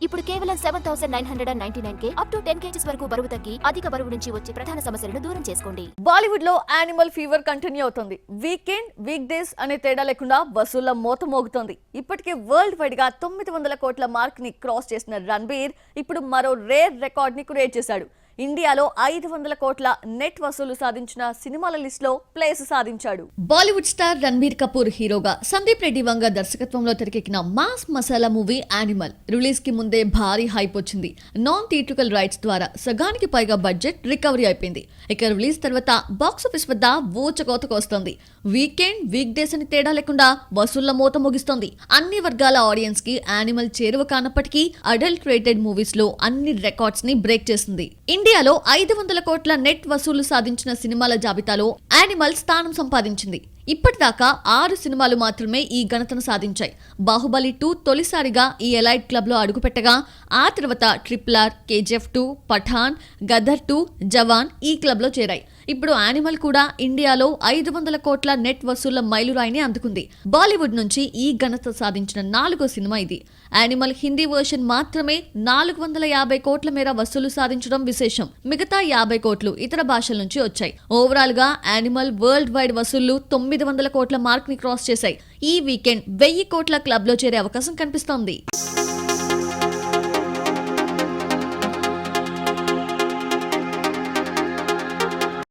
ఇప్పుడు కేవలం 7,999K up to 10 kgs వరకు బరువు తగ్గి అధిక బరువు నుంచి వచ్చే ప్రధాన సమస్యలను దూరం చేసుకోండి. బాలీవుడ్ లో యానిమల్ ఫీవర్ కంటిన్యూ అవుతుంది. వీకెండ్ వీక్ డేస్ అనే తేడా లేకుండా వసూళ్ల మోత మోగుతోంది. ఇప్పటికే వరల్డ్ వైడ్ గా 900 కోట్ల మార్క్ ని క్రాస్ చేసిన రణబీర్ ఇప్పుడు మరో రేర్ రికార్డ్ ని క్రియేట్ చేశాడు. ఇండియాలో 500 కోట్ల నెట్ వసూలు సాధించిన సినిమాల లిస్ట్ లో ప్లేస్ సాధించాడు. బాలీవుడ్ స్టార్ రణబీర్ కపూర్ హీరోగా సందీప్ రెడ్డి వంగ దర్శకత్వంలో తెరకెక్కిన mass masala movie animal release కి ముందే భారీ హైప్ వచ్చింది. నాన్ థియేట్రికల్ రైట్స్ ద్వారా సగానికి పైగా బడ్జెట్ రికవరీ అయిపోయింది. ఇక రిలీజ్ తర్వాత బాక్సాఫీస్ వద్ద ఊచకోతకు వస్తోంది. వీకెండ్ వీక్ డేస్ అని తేడా లేకుండా వసూళ్ల మోత ముగిస్తోంది. అన్ని వర్గాల ఆడియన్స్ కి యానిమల్ చేరువ కానప్పటికీ అడల్ట్ రేటెడ్ మూవీస్ లో అన్ని రికార్డ్స్ ని బ్రేక్ చేసింది. ఇండియాలో 500 కోట్ల నెట్ వసూలు సాధించిన సినిమాల జాబితాలో యానిమల్ స్థానం సంపాదించింది. ఇప్పటిదాకా 6 సినిమాలు మాత్రమే ఈ ఘనతను సాధించాయి. బాహుబలి 2 తొలిసారిగా ఈ ఎలైట్ క్లబ్ లో అడుగుపెట్టగా ఆ తర్వాత RRR, KGF 2, పఠాన్, గదర్ 2, జవాన్ ఈ క్లబ్ లో చేరాయి. ఇప్పుడు యానిమల్ కూడా ఇండియాలో 500 కోట్ల నెట్ వసూళ్ల మైలురాయిని అందుకుంది. బాలీవుడ్ నుంచి ఈ ఘనత సాధించిన 4వ సినిమా ఇది. యానిమల్ హిందీ వర్షన్ మాత్రమే 450 కోట్ల మేర వసూలు సాధించడం విశేషం. మిగతా 50 కోట్లు ఇతర భాషల నుంచి వచ్చాయి. ఓవరాల్ గా యానిమల్ వరల్డ్ వైడ్ వసూళ్లు 900 కోట్ల మార్క్ ని క్రాస్ చేశాయి. ఈ వీకెండ్ 1000 కోట్ల క్లబ్ లో చేరే అవకాశం కనిపిస్తోంది.